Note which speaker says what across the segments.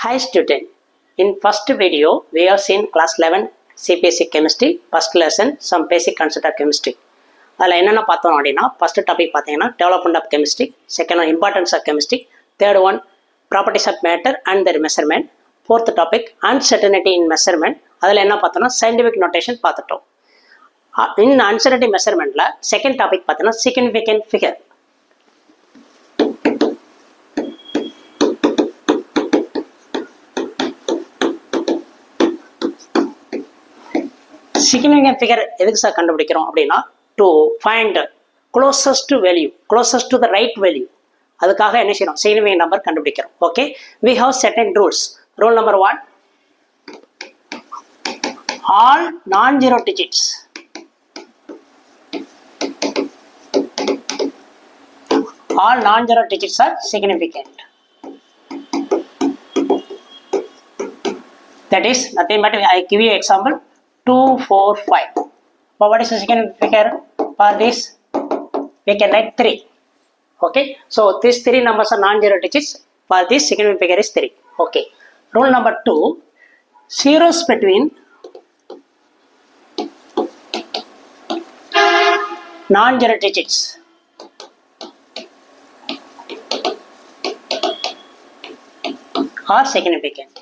Speaker 1: Hi student, in first video we have seen class 11 CPSC chemistry first lesson some basic concept of chemistry. அதில் என்னென்ன பார்த்தோம் அப்படின்னா first topic பார்த்தீங்கன்னா development of chemistry, second one importance of chemistry, third one properties of matter and their measurement, fourth topic uncertainty in measurement. அதில் என்ன பார்த்தோம்னா scientific notation பார்த்துட்டோம். In uncertainty மெஷர்மெண்ட்டில் செகண்ட் டாபிக் பார்த்தோன்னா சிக்னிஃபிகன்ட் ஃபிகர். சிக்னிஃபிகன்ட் ஃபிகர் எதுக்கு sir கண்டுபிடிக்கிறோம் அப்படின்னா to find closest to value, closest to the right value. அதுக்காக என்ன செய்யணும், சிக்னிஃபிகன்ட் நம்பர் கண்டுபிடிக்கிறோம். Okay, we have certain rules. Rule number 1, all நான் zero digits are significant. That is nothing but I give you example 2, 4, 5. But what is the significant figure for this? We can write 3. Okay, so these 3 numbers are non-zero digits. For this significant figure is 3. Okay, rule number 2, zeros between non-zero digits are significant.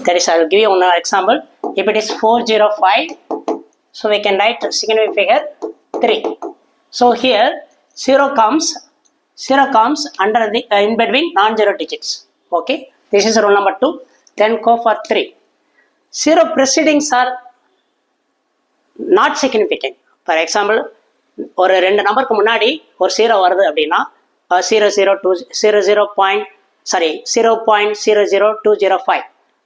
Speaker 1: That is, I will give you another example. If it is 405, so we can write significant figure 3. So here 0 comes under the in between non-zero digits. Okay, this is rule number 2. Then go for 3. 0 precedings are not significant. For example, ஒரு ரெண்டு நம்பருக்கு முன்னாடி ஒரு 0 வருது அப்படின்னா 0.00205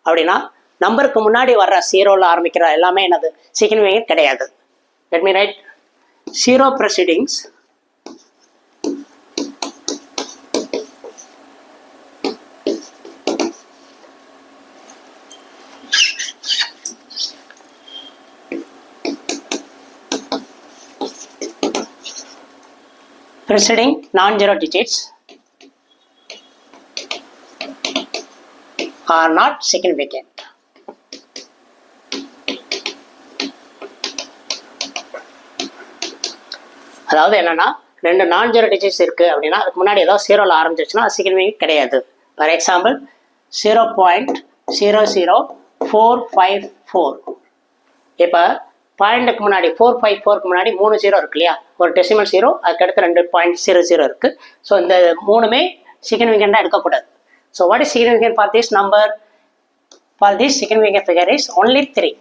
Speaker 1: அப்படின்னா நம்பருக்கு முன்னாடி வர்ற 0ல ஆரம்பிக்கிற எல்லாமே என்னது, சிக்னிஃபிகன்ட் கிடையாது. Let me right 0 precedings preceding non-zero digits are not significant. அதாவது என்னன்னா ரெண்டு நான்-ஜீரோ டிஜிட்ஸ் இருக்கு அப்படின்னா அதுக்கு முன்னாடி ஏதோ 0ல ஆரம்பிச்சிருச்சுன்னா அது சிக்னிஃபிகன்ட் கிடையாது. For example 0.00454. இப்போ பாயிண்ட்டுக்கு முன்னாடி 454க்கு முன்னாடி 3 0 இருக்கு இல்லையா, ஒரு டெசிமல் 0, அதுக்கடுத்து 2.00 இருக்கு. ஸோ இந்த மூணுமே சிக்னிஃபிகண்டாக இருக்கக்கூடாது. So what is significant for this number? For this significant figure is only 3.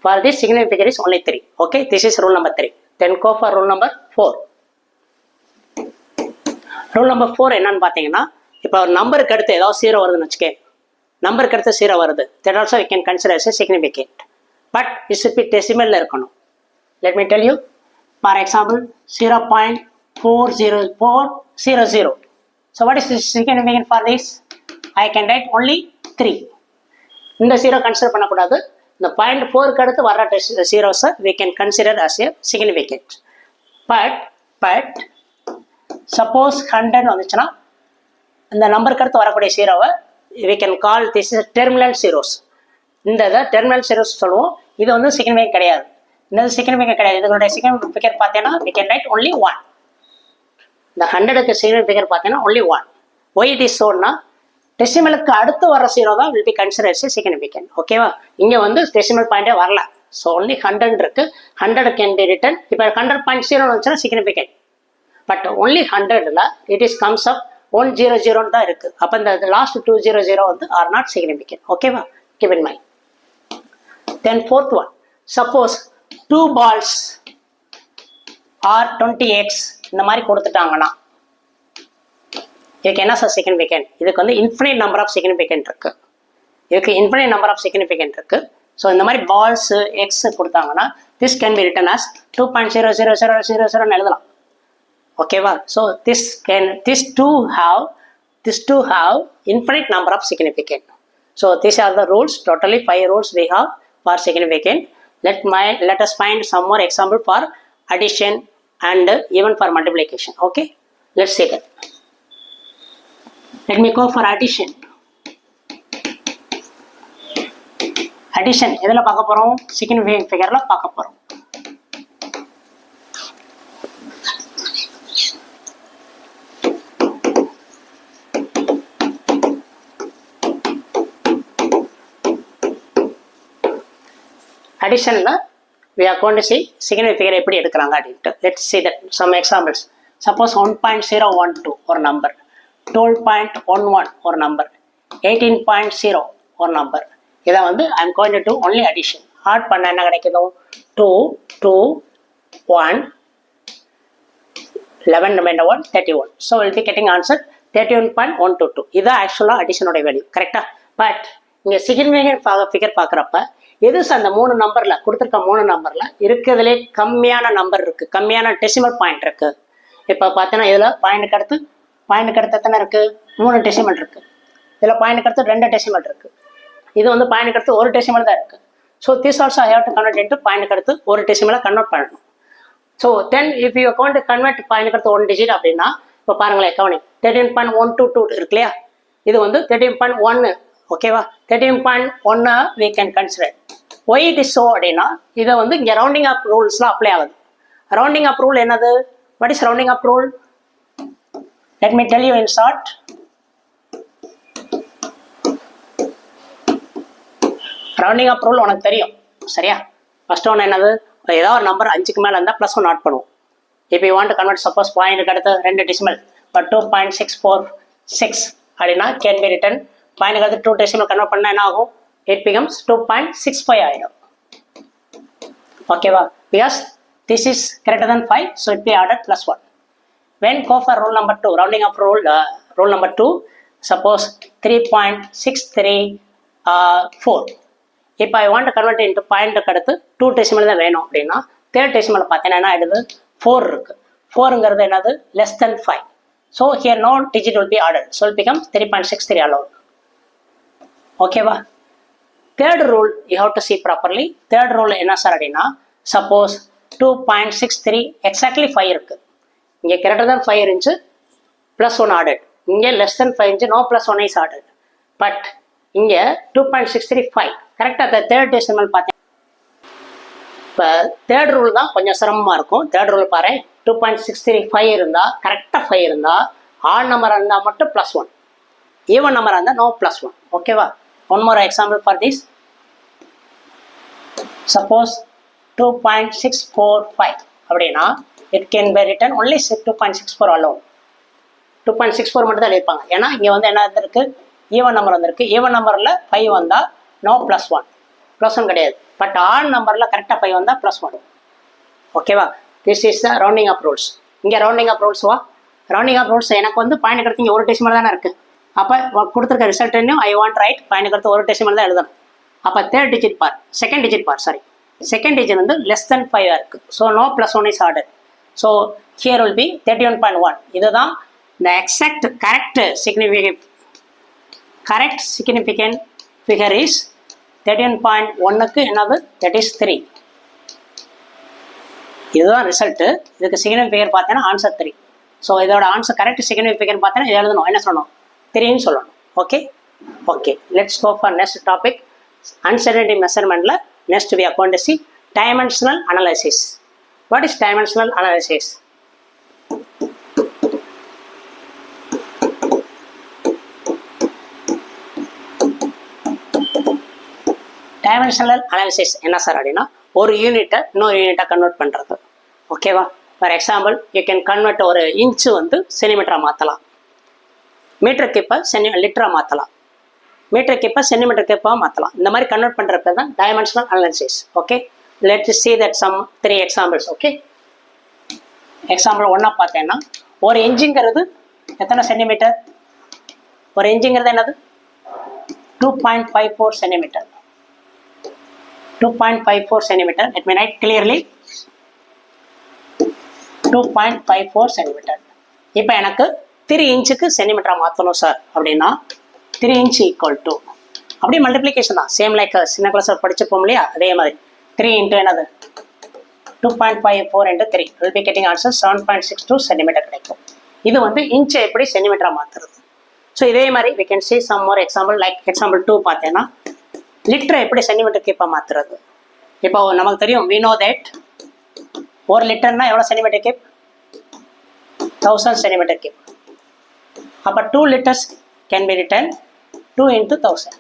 Speaker 1: For this significant figure is only 3. Okay, this is rule number 3. Then go for rule number 4. Rule number 4 என்னன்னு பார்த்தீங்கன்னா, இப்போ ஒரு நம்பருக்கு அடுத்து ஏதாவது 0 வருதுன்னு வச்சுக்கே, நம்பருக்கு அடுத்து 0 வருது, that also we can consider as a significant. But it should be decimal இருக்கணும். Let me tell you. For example 0.40400. So what is the significant for this? I can write only 3. இந்த 0 கன்சிடர் பண்ணக்கூடாது. இந்த 0.4க்கு அடுத்து வர்ற zeros we can consider as a significant. But suppose 100 வந்துச்சுன்னா இந்த நம்பருக்கு அடுத்து வரக்கூடிய 0வை we can call this is terminal zeros. இந்த terminal zeros சொல்லுவோம். இது வந்து significant கிடையாது. இந்த significant கிடையாது. இதனுடைய significant figure பார்த்தீங்கன்னா we can write only 1. இந்த 100க்கு significant figure பார்த்தீங்கன்னா only 1. Why it is so னா டெசிமலுக்கு அடுத்து வர 0 தான் will be considered as significant. ஓகேவா, இங்கே வந்து டெசிமல் பாயிண்டே வரல. ஸோ only 100 இருக்கு. 100 can be written. இப்போ 100.0 வந்துச்சுன்னா significant. But only 100ல it is comes up 100 தான் இருக்கு. அப்போ இந்த லாஸ்ட் 200 வந்து are not significant. ஓகேவா, keep in mind. Then fourth one, suppose 2 balls are 20x இந்த மாதிரி கொடுத்துட்டாங்கன்னா இதுக்கு என்ன சார் சிக்னிஃபிகன்ட்? இதுக்கு வந்து இன்ஃபினைட் நம்பர் ஆஃப் சிக்னிஃபிகன்ட் இருக்கு. இதுக்கு இன்ஃபினைட் நம்பர் ஆஃப் சிக்னிஃபிகன்ட் இருக்கு. ஸோ இந்த மாதிரி பால்ஸ் எக்ஸ் கொடுத்தாங்கன்னா this can be return as 2.00000 எழுதலாம். ஓகேவா, so this two have infinite number of significant. So these are the rules. Totally 5 rules we have for significant. Let us find some more example for addition and even for multiplication. Okay. let's see that. Let me go for addition. Addition எதில் பார்க்க போகிறோம்? significant figureல பார்க்க போகிறோம். Addition we are going to see significant figure எப்படி எடுக்கிறாங்க அப்படின்ட்டு. Let's see that some examples. Suppose 1.012 ஒரு number, 12.11 ஒரு number, 18.0 ஒரு number. இதை வந்து I'm going to do only addition. Add பண்ண என்ன கிடைக்குதோ 2, 2, 1, 11 remainder 1, 31. So we'll be getting answer 31.122. இது ஆக்சுவலாக அடிஷனோட வேல்யூ கரெக்டா? பட் இங்கே சிக்னிஃபிகன்ட் ஃபிகர் பார்க்குறப்ப எது அந்த 3 நம்பர்ல கொடுத்துருக்க 3 நம்பர்ல இருக்கிறதுலே கம்மியான நம்பர் இருக்கு, கம்மியான டெசிமல் பாயிண்ட் இருக்கு. இப்போ பார்த்தீங்கன்னா இதில் பாயிண்ட்டுக்கு அடுத்து எத்தனை இருக்கு? 3 டெசிமல் இருக்கு. இதில் பாயிண்ட்டுக்கு அடுத்து 2 டெசிமல் இருக்கு. இது வந்து பாயிண்ட்டுக்கு அடுத்து 1 டெசிமல் தான் இருக்கு. So this also have to convert into பாயிண்ட்டுக்கு அடுத்து 1 டெசிமலை கன்வெர்ட் பண்ணணும். So then if you account convert பாயிண்ட்டுக்கு அடுத்து 1 டிஜிட் அப்படின்னா இப்போ பாருங்களேன் கவனி 13.122 இருக்கு இல்லையா? இது வந்து 13.1 ஓகேவா? 13.1 we can consider. Why it is so அப்படின்னா இதை வந்து இங்கே ரவுண்டிங் அப் ரூல்ஸ்லாம் அப்ளை ஆகுது. ரவுண்டிங் அப் ரூல் என்னது? What is rounding up rule? Let me tell you in short. Rounding up rule உனக்கு தெரியும் சரியா? ஃபர்ஸ்ட் ஒன்று என்னது? ஏதாவது ஒரு நம்பர் 5க்கு மேலே இருந்தால் +1 ஆட் பண்ணுவோம். இப்போ you want to convert suppose பாயிண்ட்டுக்கு அடுத்து 2 டெசிமல் பட் 2.646 அப்படின்னா கேன் பி ரிட்டன் பாயிண்ட்டுக்கு அடுத்து 2 டெசிமல் கன்வெர்ட் பண்ணால் என்ன ஆகும்? It becomes 2.65 ஆயிடும். ஓகேவா? Because this is greater than 5, so it be added +1. When go for rule number 2, rounding up rule number 2, suppose 3.634. If I want to convert into பாயிண்ட்டுக்கு அடுத்து 2 decimal தான் வேணும் அப்படின்னா 3rd டெசிமல் பார்த்தீங்கன்னா என்ன ஆயிடுது? 4 இருக்கு. 4ங்கிறது என்னது? less than 5. So here no digit will be added. So it becomes 3.63 allowed. ஓகேவா? Third rule you have to see properly. Third rule என்ன சார் அப்படின்னா suppose 2.63 exactly 5 இருக்கு. இங்கே greater than 5 இருந்துச்சு +1 added. இங்கே less than 5 இருந்துச்சு no +1 is added. But இங்கே 2.635 கரெக்டாக அந்த தேர்ட் டெசிமல் பார்த்தீங்க. இப்போ தேர்ட் ரூல் தான் கொஞ்சம் சிரமமாக இருக்கும். தேர்ட் ரூல் பாரு 2.635 இருந்தால் கரெக்டாக 5 இருந்தால் ஆட் நம்பராக இருந்தால் மட்டும் +1, ஈவன் நம்பராக இருந்தால் நோ +1. ஓகேவா? One more example for this. Suppose 2.645 அப்படின்னா it can be written only 2.64 alone. 2.64 மட்டும் தான் எழுதிப்பாங்க. ஏன்னா இங்கே வந்து என்ன இருக்கு? ஈவன் நம்பர் வந்திருக்கு. ஈவன் நம்பரில் 5 வந்தால் நோ +1, +1 கிடையாது. பட் ஆட் நம்பரில் கரெக்டாக 5 வந்தால் +1. ஓகேவா? This is the rounding up rules. இங்கே ரவுண்டிங் அப் ரூல்ஸ் ரவுண்டிங் அப் ரூல்ஸ் எனக்கு வந்து பாயிண்ட் எடுத்து இங்கே 1 டெசிமல் தானே இருக்குது. அப்போ கொடுத்துருக்க ரிசல்ட் இன்னும் ஐ வாண்ட் ரைட் பாயிண்ட் எடுத்து 1 டெசிமல் தான் எழுதணும். அப்போ தேர்ட் டிஜிட் பார், செகண்ட் டிஜிட் வந்து less than 5 இருக்குது. So no +1 is added. So here will be 31.1. இதுதான் the exact correct significant figure is 31.1க்கு என்னது? that is 3. இதுதான் ரிசல்ட்டு. இதுக்கு சிக்னிஃபிகன்ட் ஃபிகர் பார்த்தீங்கன்னா ஆன்சர் 3. ஸோ இதோட ஆன்சர் கரெக்ட் சிக்னிஃபிகன்ட் ஃபிகர் பார்த்தீங்கன்னா இது எழுதணும். என்ன சொல்லணும்? 3ன்னு சொல்லணும். Okay let's go for next topic. Uncertainty மெஷர்மெண்ட்ல next we are going to see dimensional analysis. What is dimensional analysis? Dimensional analysis என்ன சார் அப்படின்னா ஒரு யூனிட்டை இன்னொரு யூனிட்டை கன்வெர்ட் பண்ணுறது. ஓகேவா? For example you can convert ஒரு இன்ச்சு வந்து சென்டிமீட்டராக மாற்றலாம், மீட்டருக்கு இப்போ லிட்டராக மாற்றலாம், மீட்டருக்கு இப்போ சென்டிமீட்டருக்கு இப்போ மாற்றலாம். இந்த மாதிரி கன்வெர்ட் பண்ணுற பேர் தான் dimensional analysis. Okay let see that some 3 examples. Okay example 1 பார்த்தேன்னா ஒரு இன்ச்சுங்கிறது எத்தனை சென்டிமீட்டர்? ஒரு இன்ச்சுங்கிறது என்னது? 2.54 centimetre. 2.54 centimeter. Let me write clearly. 2.54 centimeter. இப்போ எனக்கு 3 இன்ச்சுக்கு சென்டிமீட்டராக மாற்றணும் சார் அப்படின்னா 3 inch equal to அப்படியே மல்டிப்ளிகேஷன் தான். சேம் லைக் சின்ன கிளாஸில் படிச்சுப்போம் இல்லையா? அதே மாதிரி 3 இன்ட்டு என்னது? 2.54 into 3 will be getting answer 7.62 centimeter கிடைக்கும். இது வந்து இன்ச்சை எப்படி சென்டிமீட்டராக மாற்றுறது. ஸோ இதே மாதிரி we can see some more example. Like example 2 பார்த்தேன்னா லிட்டரை எப்படி சென்டிமீட்டர் கியூப்பாக மாற்றுறது. இப்போ நமக்கு தெரியும் we know that ஒரு லிட்டர்னா எவ்வளோ சென்டிமீட்டர் கியூப், 1000 சென்டிமீட்டர் கியூப். அப்போ 2 liters can be written 2 into 1000.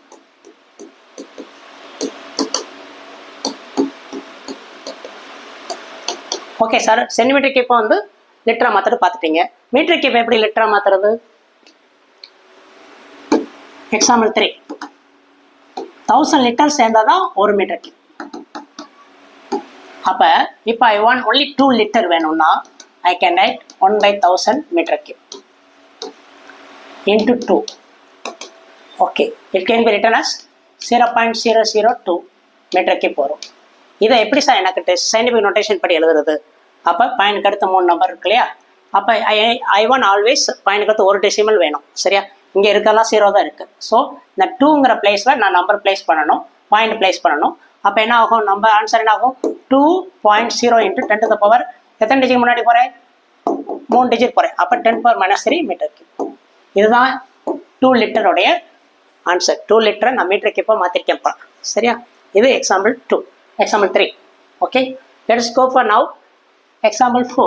Speaker 1: Okay sir, centimetre கியூப்பை வந்து லிட்டரா மாற்றுறது பார்த்துட்டீங்க. மீட்டர் கியூப் எப்படி லிட்டரா மாற்றுறது? எக்ஸாம்பிள் 3 1000 லிட்டர் சேர்ந்தால் தான் 1 மீட்டர் கியூப். அப்போ இப்போ ஐ வாண்ட் ஒன்லி 2 லிட்டர் வேணும்னா I can write 1/1000 metre cube into 2. Okay, it can be written as 0.002 metre cube வரும். இதை எப்படி சார் எனக்கு சயின்டிஃபிக் நோட்டேஷன் படி எழுதுறது? அப்போ பாயிண்ட்க்கு அடுத்த 3 நம்பர் இருக்கு இல்லையா, அப்போ ஐ வாண்ட் ஆல்வேஸ் பாயிண்ட்க்கு அடுத்து ஒரு டெசிமல் வேணும். சரியா, இங்கே இருக்கலாம் 0 தான் இருக்குது. ஸோ இந்த 2ங்கிற பிளேஸில் நான் நம்பர் பிளேஸ் பண்ணணும், பாயிண்ட் பிளேஸ் பண்ணணும். அப்போ என்ன ஆகும், நம்ம ஆன்சர் என்ன ஆகும், 2.0 into 10 to the power எத்தனை டிஜிட் முன்னாடி போகிறேன், 3 டிஜிட் போகிறேன். அப்போ 10⁻³ மீட்டர் கியூப். இதுதான் 2 லிட்டருடைய ஆன்சர். 2 லிட்டரை நான் மீட்டர் கியூப்பாக மாற்றிருக்கேன்ப்பா. சரியா, இது example 2. Example 3. Okay, let us go for now example 4.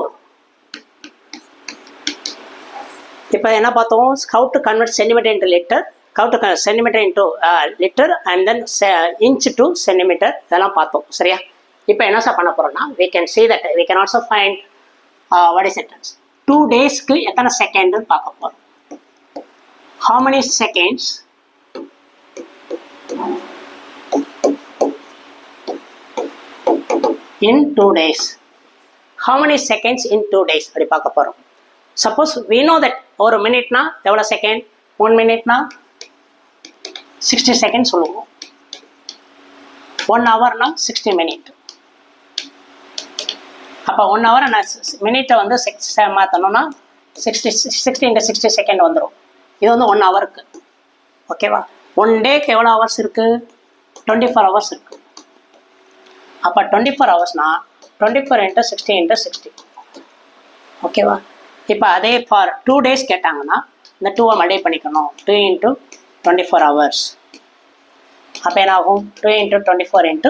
Speaker 1: இப்போ என்ன பார்த்தோம், how to convert centimeter into liter, how to convert centimeter into liter and then inch to centimeter, இதெல்லாம் பார்த்தோம். சரியா, இப்போ என்ன சார் பண்ண போறோம்னா we can see that we can also find what is it, 2 daysக்கு எத்தனை செகண்ட்னு பார்க்க போறோம். How many seconds in 2 days? How many seconds in 2 days அப்படி பார்க்க போகிறோம். சப்போஸ் we know that ஒரு மினிட்னா எவ்வளோ செகண்ட், 1 மினிட்னா 60 செகண்ட் சொல்லுவோம், 1 ஹவர்னா 60 மினிட். அப்போ 1 ஹவர் நான் மினிட்டை வந்து 6 மாற்றணும்னா 60 into 60 செகண்ட் வந்துடும். இது வந்து 1 ஹவருக்கு. ஓகேவா, 1 டேக்கு எவ்வளோ ஹவர்ஸ் இருக்குது, 24 ஹவர்ஸ் இருக்குது. அப்போ 24 ஹவர்ஸ்னா 24 into 60 into 60. ஓகேவா, இப்போ அதே ஃபார் 2 டேஸ் கேட்டாங்கன்னா இந்த 2-ஐ மல்டிப்ளை பண்ணிக்கணும், 2 into 24 ஹவர்ஸ். அப்போ என்ன ஆகும், 2 into 24 into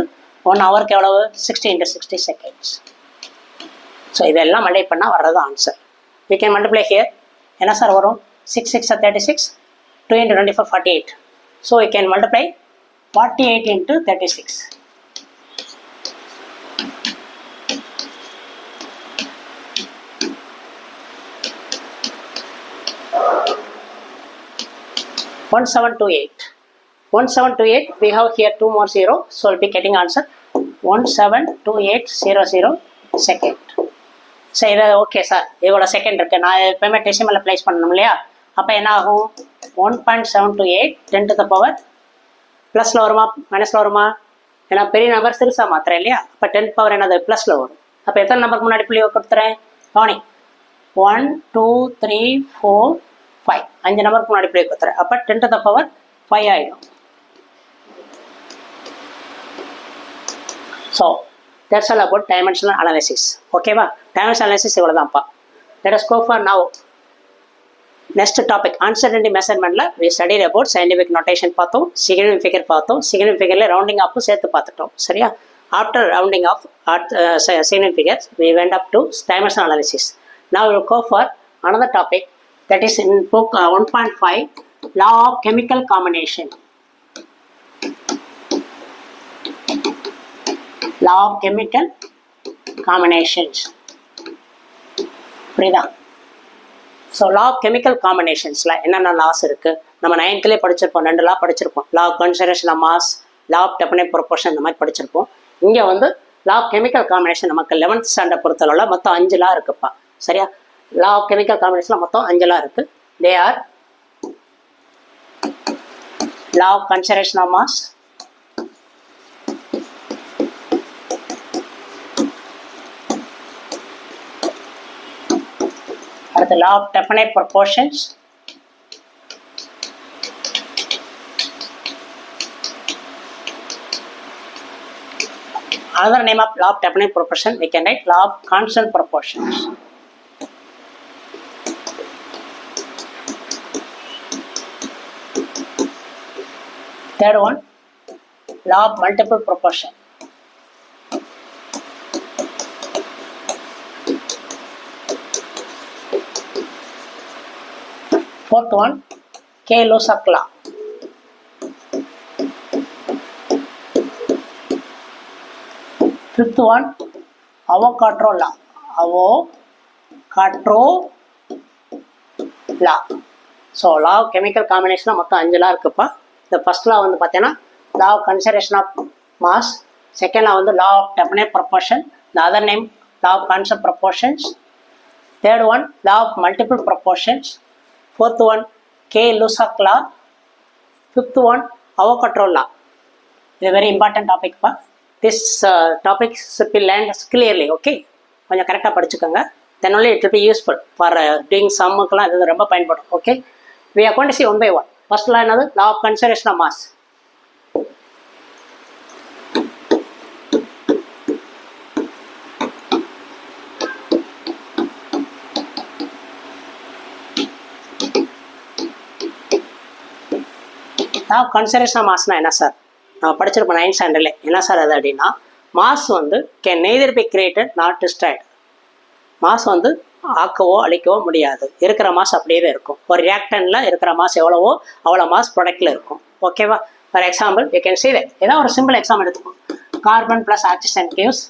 Speaker 1: 1 ஹவருக்கு எவ்வளவு, 60 into 60 செகண்ட்ஸ். ஸோ இதெல்லாம் மல்டிப்ளை பண்ணால் வர்றது answer. we can multiply here. என்ன சார் வரும், 6 6 36, 2 into 24 48. So we can multiply 48 into 36. One 1728. We have here 2 more 0, so we'll be getting answer 172800 second. So இது ஓகே சார், இவ்வளோ second இருக்குது, நான் எப்போயுமே டெசிமலில் ப்ளேஸ் பண்ணணும் இல்லையா. அப்போ என்ன ஆகும், 1.728 10 to the power ப்ளஸில் வருமா மைனஸில் வருமா, ஏன்னா பெரிய நம்பர் சிறுசாக மாத்திரம் இல்லையா. அப்போ 10 பவர் என்னது ப்ளஸில் வரும். அப்போ எத்தனை நம்பருக்கு முன்னாடி புள்ளி கொடுத்துறேன், கவனி, 1 2 3 4 5 5 நம்பருக்கு முன்னாடி புள்ளி கொடுத்துறேன். அப்போ 10 to the power 5 ஆகிடும். So that's all about dimensional analysis. ஓகேவா, dimensional analysis இவ்வளோ தான்ப்பா. let us go for now next topic, uncertainty measurementல we studied about scientific notation பார்த்தோம், significant figure பார்த்தோம், significant figureல rounding up சேர்த்து பார்த்துட்டோம். சரியா, after rounding off significant figures we went up to dimensional analysis. Now we will go for another topic, that is in book 1.5, law of chemical combination. law of chemical combinations. புரியுதா? So law of chemical காம்பினேஷன்ஸில் என்னென்ன laws இருக்குது, நம்ம 9th படிச்சிருப்போம், 2 law படிச்சிருப்போம். Law of conservation of mass, law of definite proportion, இந்த மாதிரி படிச்சிருப்போம். இங்கே வந்து லா ஆஃப் கெமிக்கல் காம்பினேஷன் நமக்கு 11th ஸ்டாண்டர்ட் பொறுத்தளவில் மொத்தம் 5 லா இருக்குப்பா. சரியா, லா ஆஃப் கெமிக்கல் காம்பினேஷனில் மொத்தம் 5 லா இருக்குது. They are law of conservation of mass, அடுத்து law of definite proportions, another name of law of definite proportion we can write law of constant proportions. Third one, law of multiple proportion. Fourth one, Kay-Lussac law. Fifth one, Avogadro law. Avogadro law. So law of chemical காம்பினேஷனாக மொத்தம் 5 law இருக்குப்பா. இந்த first law வந்து பார்த்தீங்கன்னா law of conservation of mass. Second law வந்து law of definite proportion, the other name law of constant proportions. Third one law of multiple proportions. Fourth one Kay-Lussac law. Fifth one, Avogadro law. It's a very important topic pa. This topic should be learned clearly, okay? கொஞ்சம் கரெக்டாக படிச்சுக்கோங்க. Then only it will be useful for doing sumமுக்கெல்லாம் இது ரொம்ப பயன்படும், okay? We are going to see one by one. First law என்னது? Law of conservation of mass. Law of conservation of mass என்ன sir? நான் படிச்சிருப்பேன் 9th standardல. என்ன sir அது அப்படின்னா, mass வந்து can neither be created not destroyed. Mass வந்து ஆக்கவோ அழிக்கவோ முடியாது. இருக்கிற மாஸ் அப்படியே தான் இருக்கும். ஒரு ரியாக்டன்ல இருக்கிற மாஸ் எவ்வளவோ அவ்வளோ மாஸ் ப்ராடக்ட்ல இருக்கும், ஓகேவா? For example you can see that. ஏதாவது ஒரு சிம்பிள் எக்ஸாம்பிள் எடுத்துக்கோ. Carbon plus oxygen gives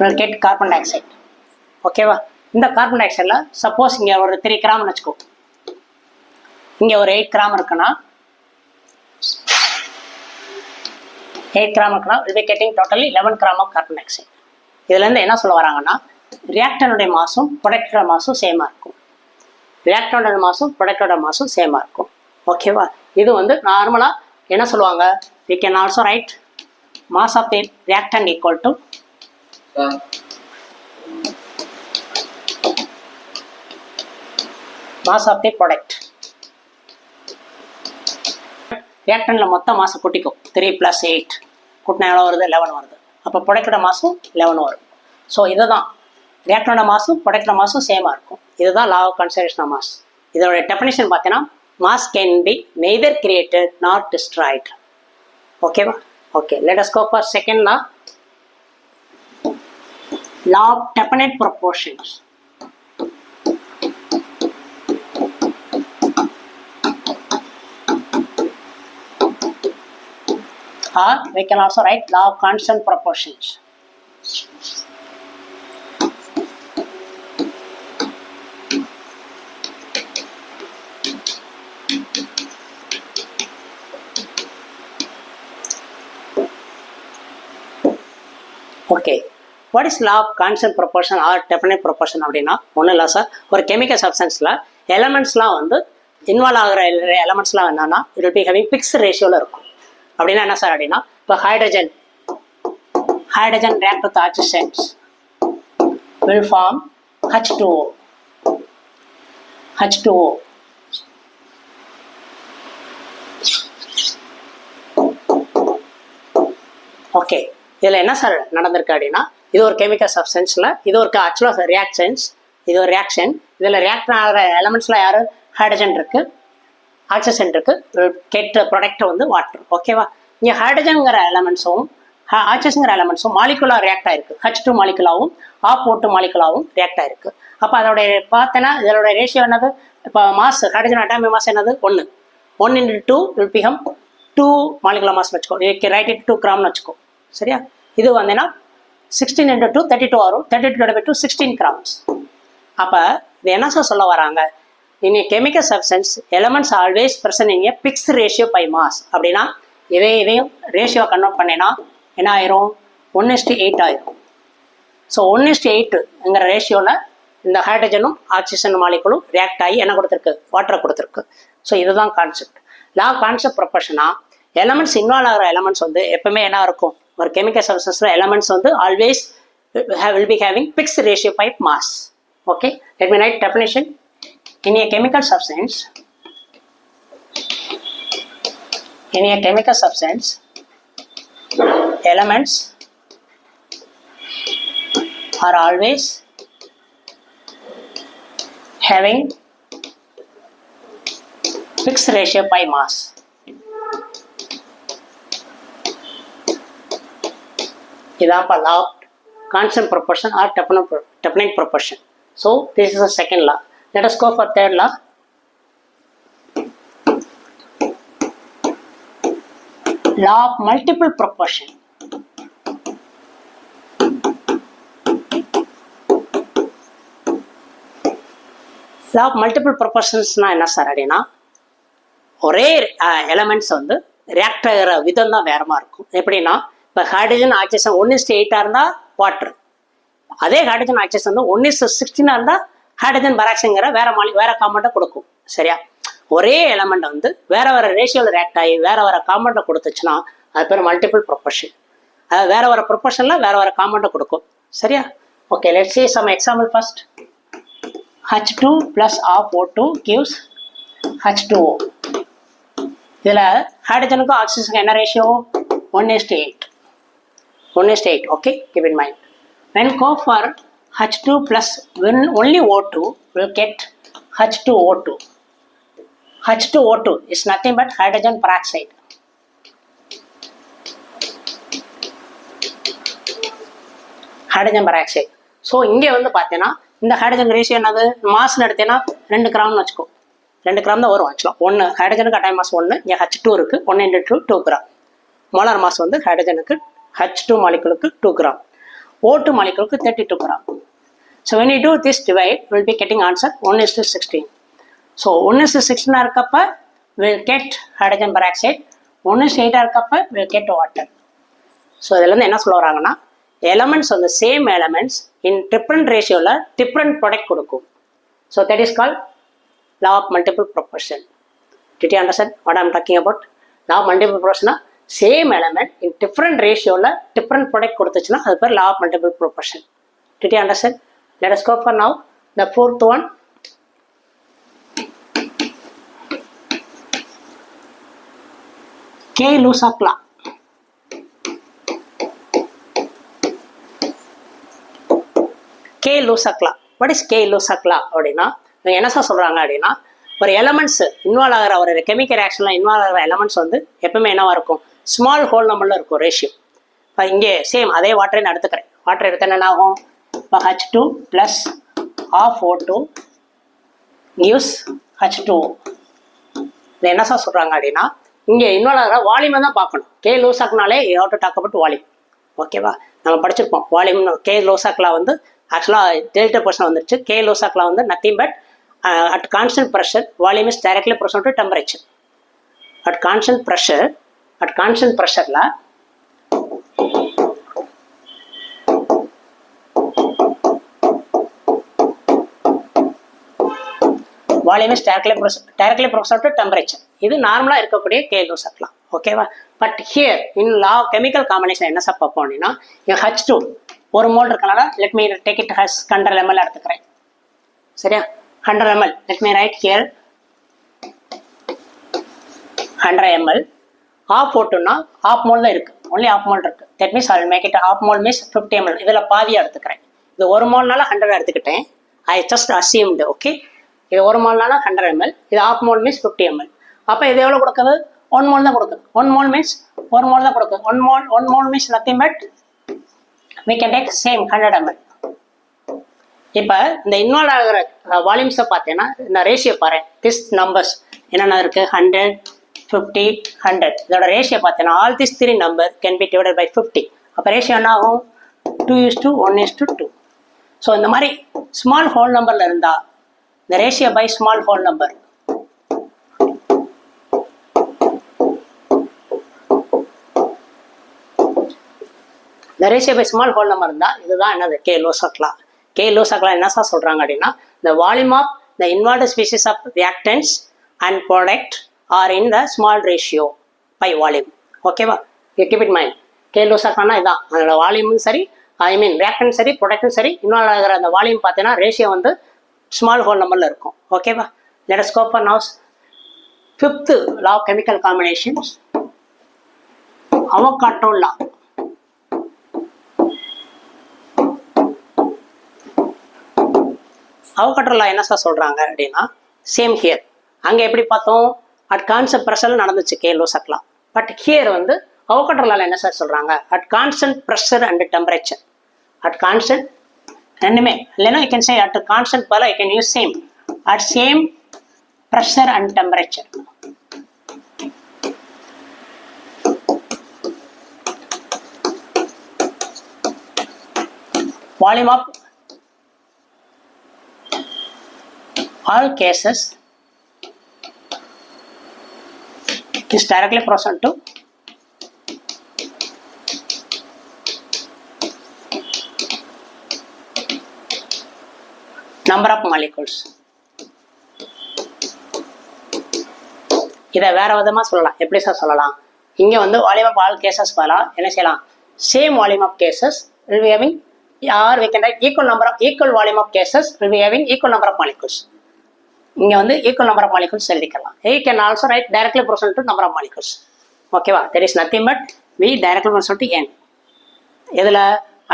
Speaker 1: will get carbon di oxide, ஓகேவா? இந்த கார்பன் டை ஆக்சைடில் சப்போஸ் இங்கே ஒரு 3 கிராம்னு வச்சுக்கோ, இங்கே ஒரு 8 கிராம் இருக்குன்னா 8 கிராம் இருக்குன்னா will be getting totally 11 gram of carbon dioxide. இதுலேருந்து என்ன சொல்ல வராங்கன்னா, ரியாக்டனுடைய மாசும் ப்ரொடக்டோட மாசும் சேமாக இருக்கும். ரியாக்டனோட மாசும் ப்ரொடக்டோட மாசும் சேமாக இருக்கும், ஓகேவா? இது வந்து நார்மலாக என்ன சொல்லுவாங்க, we can also write mass of the reactant equal to mass of the product. ரியாக்டனில் மொத்தம் மாசம் கூட்டிக்கும். 3 + 8 கூட்டினா எவ்வளோ வருது? 11 வருது. அப்போ ப்ரொடக்டோட மாசும் 11 வரும். ஸோ இதுதான் ரியாக்டனோட மாசும் ப்ரொடக்டோட மாசும் சேமாக இருக்கும். இதுதான் law of conservation of mass. இதோட டெஃபினேஷன் பார்த்தீங்கன்னா, mass can be neither created not destroyed, ஓகேவா? Okay, let us go for second law, law of definite proportions. Or we can also write law of constant proportions. Okay, what is law of constant proportion or definite proportion அப்படின்னா ஒன்றும் இல்லை sir. ஒரு chemical சப்ஸ்டன்ஸில் எலமெண்ட்ஸ்லாம் வந்து involve ஆகிற எலமெண்ட்ஸ்லாம் என்னன்னா it will be having fixed ரேஷியோவில் இருக்கும். அப்படின்னா என்ன சார் அப்படின்னா, இப்போ hydrogen react with oxygens will form H2O. Okay, இதில் என்ன சார் நடந்திருக்கு அப்படின்னா, இது ஒரு கெமிக்கல் சப்ஸ்டன்ஸில் இது ஒரு ஆக்சுவலாக ரியாக்ஷன்ஸ், இது ஒரு ரியாக்ஷன். இதில் ரியாக்ட் ஆகிற எலமெண்ட்ஸில் யார்? ஹைட்ரஜன் இருக்குது, ஆக்சிஜன் இருக்குது, கெட்ட ப்ராடக்ட் வந்து வாட்டர், ஓகேவா? இங்கே ஹைட்ரஜனுங்கிற எலமெண்ட்ஸும் ஆக்சிஜனுங்கிற எலமெண்ட்ஸும் மாலிகுலா ரியாக்ட் ஆகிருக்கு. H2 மாலிகுலாவும் O2 மாலிகுலாவும் ரியாக்ட் ஆகிருக்கு. அப்போ அதோடைய பார்த்தேன்னா இதோட ரேஷியோ என்னது? இப்போ மாஸ் ஹைட்ரஜன் அட்டாமிக் மாஸ் என்னது? 1 × 2 will become 2 மாலிகுலர் மாஸ் வச்சுக்கோ. ரைட் இட் 2 கிராம்னு வச்சுக்கோ, சரியா? இது வந்தேன்னா 16 × 2 32 வரும். 32 / 2 16 கிராம்ஸ். அப்போ இது என்ன சார் சொல்ல வராங்க? In a chemical substance, elements are always present in a fixed ratio by mass. அப்படின்னா இதையும் ரேஷியோ கன்வெர்ட் பண்ணேன்னா என்ன ஆயிரும்? 1:8 ஆயிரும். ஸோ 1:8ங்கிற ரேஷியோவில் இந்த ஹைட்ரஜனும் ஆக்சிஜன் மாலிகுலும் ரியாக்ட் ஆகி என்ன கொடுத்துருக்கு? வாட்டரை கொடுத்துருக்கு. ஸோ இதுதான் கான்செப்ட். லா கான்செப்ட் ப்ரொபோர்ஷனா எலமெண்ட்ஸ் இன்வால்வ் ஆகிற எலமெண்ட்ஸ் வந்து எப்பவுமே என்ன இருக்கும்? ஒரு கெமிக்கல் சப்ஸ்டன்ஸில் எலமெண்ட்ஸ் வந்து always will be having fixed ratio by mass. Okay, let me write definition. In a chemical substance, elements are always having fixed ratio by mass. Idan law of constant proportion or definite proportion. So this is the second law. Let us go for third law. Law of multiple proportion. Law of multiple proportions na enna sir adina ஒரே elements வந்து react ஆகிற விதம் தான் வேறமா இருக்கும். எப்படின்னா இப்போ hydrogen oxygen 1:8 இருந்தால் water, அதே ஹைட்ரஜன் ஆக்சிஜன் வந்து 1:16 இருந்தால் ஹைட்ரஜன் பெராக்சைடுங்கிற வேற காம்பவுண்டை கொடுக்கும். சரியா? ஒரே எலமெண்ட் வந்து வேற ரேஷியோவில் ரியாக்ட் ஆகி வேற காம்பவுண்டை கொடுத்துச்சுன்னா அது பேர் மல்டிபிள் ப்ரொபோர்ஷன். அது வேற ப்ரொபோர்ஷனில் வேற காம்பவுண்டை கொடுக்கும். சரியா? Okay, let's see some example first. H2 plus half O2 gives H2O. இதில் ஹைட்ரஜனுக்கும் ஆக்சிஜனுக்கும் என்ன ratio? 1:8. 1:8. Okay, keep in mind. When go for H2 plus when only O2 will get H2O2. H2O2 is nothing but hydrogen peroxide. Hydrogen peroxide. So இங்கே வந்து பார்த்தீங்கன்னா இந்த hydrogen ratio என்னது? மாஸ்ன்னு எடுத்தீங்கன்னா 2 கிராம்னு வச்சுக்கோ. 2 gram தான் வரும் ஆக்சுவலாக. 1 ஹைட்ரஜனுக்கு அட்டாய் மாஸ் 1, இங்கே H2 இருக்குது. 1 × 2 கிராம். மோலார் மாஸ் வந்து ஹைட்ரஜனுக்கு H2 மாலிகுலுக்கு 2 gram, O2 மாலிகுலுக்கு 32 gram. So when you do this divide, we will be getting answer 1:16. So 1:16 இருக்கப்ப will get hydrogen peroxide, 1:8 இருக்கப்ப will get water. ஸோ இதுலேருந்து என்ன சொல்ல வராங்கன்னா எலமெண்ட்ஸ் வந்து சேம் எலமெண்ட்ஸ் இன் டிஃப்ரெண்ட் ரேஷியோவில் different product கொடுக்கும். So that is call law of multiple proportion. Did you understand what I am talking about? Law of multiple proportion, same element in different ratioல different product கொடுத்துச்சுன்னா அது பேர் law of multiple proportion. Did you understand? Let us go for now the fourth one. Gay-Lussac law. Gay-Lussac law. What is Gay-Lussac law அப்படின்னா என்ன sir சொல்கிறாங்க அப்படின்னா ஒரு elements involve ஆகிற ஒரு chemical ரியாக்ஷனில் involve ஆகிற எலமெண்ட்ஸ் வந்து எப்பவுமே என்னவா இருக்கும்? ஸ்மால் ஹோல் நம்பரில் இருக்கும் ரேஷியோ. இப்போ இங்கே சேம் அதே வாட்டரை நான் எடுத்துக்கிறேன். வாட்டர் எடுத்து என்ன ஆகும்? இப்போ H2 + half O2 gives H2O. இது என்ன சார் சொல்கிறாங்க அப்படின்னா இங்கே இன்வால்வ் ஆகிற வால்யூமை தான் பார்க்கணும். Gay-Lussacனாலே you have to talk about volume. ஓகேவா? நம்ம படிச்சிருப்போம் வால்யூம். Gay-Lussacல வந்து ஆக்சுவலாக டெல்டா போர்ஷன் வந்துருச்சு. Gay-Lussacல வந்து nothing but at constant pressure volume is directly proportional to temperature. At constant pressure la volume is directly proportional to temperature. இது நார்மலா இருக்கக்கூடிய Gay-Lussac law. ஓகேவா? But here in law chemical combination என்ன sir பார்ப்போம் அப்படின்னா H2 1 mole இருக்கனால let me take it as 100 ml எடுத்துக்கிறேன். சரியா? 100 ml. Let me write here 100 ml. half O2னா half mole தான் இருக்கு. only half mole இருக்கு. That means I will make it half mole means 50 ml. இதில் பாதியாக எடுத்துக்கிறேன். இது 1 மோல்னால 100 எடுத்துக்கிட்டேன். I just assumed. ஓகே, இது 1 மோல்னால 100 ml. இது half mole means 50 ml. அப்போ இது எவ்வளோ கொடுக்குது? 1 மோல் தான் கொடுக்குது. 1 மோல் means 1 மோல் தான் கொடுக்குது. 1 mole means nothing but we can take same 100 ml. இப்போ இந்த இன்வால்வ் ஆகிற வால்யூம்ஸை பார்த்தீங்கன்னா இந்த ரேஷியோ பாரு. திஸ் நம்பர்ஸ் என்னென்ன இருக்குது? 100, 50, 100. இதோட ரேஷியோ பார்த்தீங்கன்னா all this 3 number can be divided by 50. அப்போ ரேஷியோ என்ன ஆகும்? 2:1:2. ஸோ இந்த மாதிரி ஸ்மால் ஹோல் நம்பரில் இருந்தால் இந்த ratio by small whole number. இந்த ratio by small whole number இருந்தால் இதுதான் என்னது? Gay-Lussac law. Gay-Lussac law என்ன சார் சொல்கிறாங்க அப்படின்னா the volume of the involved species of reactants and product are in the small ratio by volume. ஓகேவா? you keep it mind. Gay-Lussac lawனா இதான். அதோட வால்யூமும் சரி, ரியாக்டன்ட் சரி, ப்ரொடக்டும் சரி, இன்வால்வ் ஆகிற அந்த வால்யூம் பார்த்தீங்கன்னா ரேஷியோ வந்து ஸ்மால் ஹோல் நம்பரில் இருக்கும். ஓகேவா? let us go for now fifth law of chemical combinations, Avogadro law. Avogadro law என்ன சார் சொல்கிறாங்க அப்படின்னா சேம் ஹியர். அங்கே எப்படி பார்த்தோம், அட் கான்ஸ்டன்ட் ப்ரெஷரில் நடந்துச்சு கே லூசக்லாம். பட் ஹியர் வந்து அவகாட்ரோ லால என்ன சார் சொல்கிறாங்க, at constant pressure and temperature. At constant ரெண்டுமே இல்லைன்னா you can say at constant பதிலாக you can use same. At same pressure and temperature. Volume of all cases is directly proportional to number of molecules. இதை வேற விதமா சொல்லலாம். எப்படி sir சொல்லலாம், இங்க வந்து வால்யூம் ஆஃப் ஆல் கேசஸ் பதிலா என்ன செய்யலாம், same volume of gases will be having, or we can write equal volume of cases will be having equal number of molecules. இங்க வந்து equal number of molecules எழுதிக்கலாம். You can also write directly proportional to number of molecules. ஓகேவா, there is nothing but V directly proportional to N. இதுல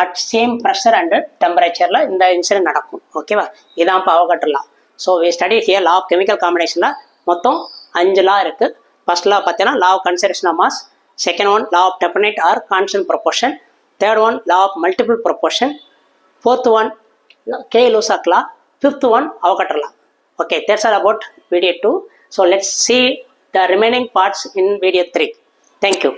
Speaker 1: at same pressure and temperature இந்த incident நடக்கும். ஓகேவா, இதான் இப்போ Avogadro law. So we study here law of chemical combinationல மொத்தம் 5 லா இருக்கு. First லா பார்த்தீங்கன்னா law of conservation of mass, second one law of definite or constant proportion, third one law of multiple proportion, fourth one K Lussac law, fifth one Avogadro law. Okay, that's all about video 2. So let's see the remaining parts in video 3. Thank you.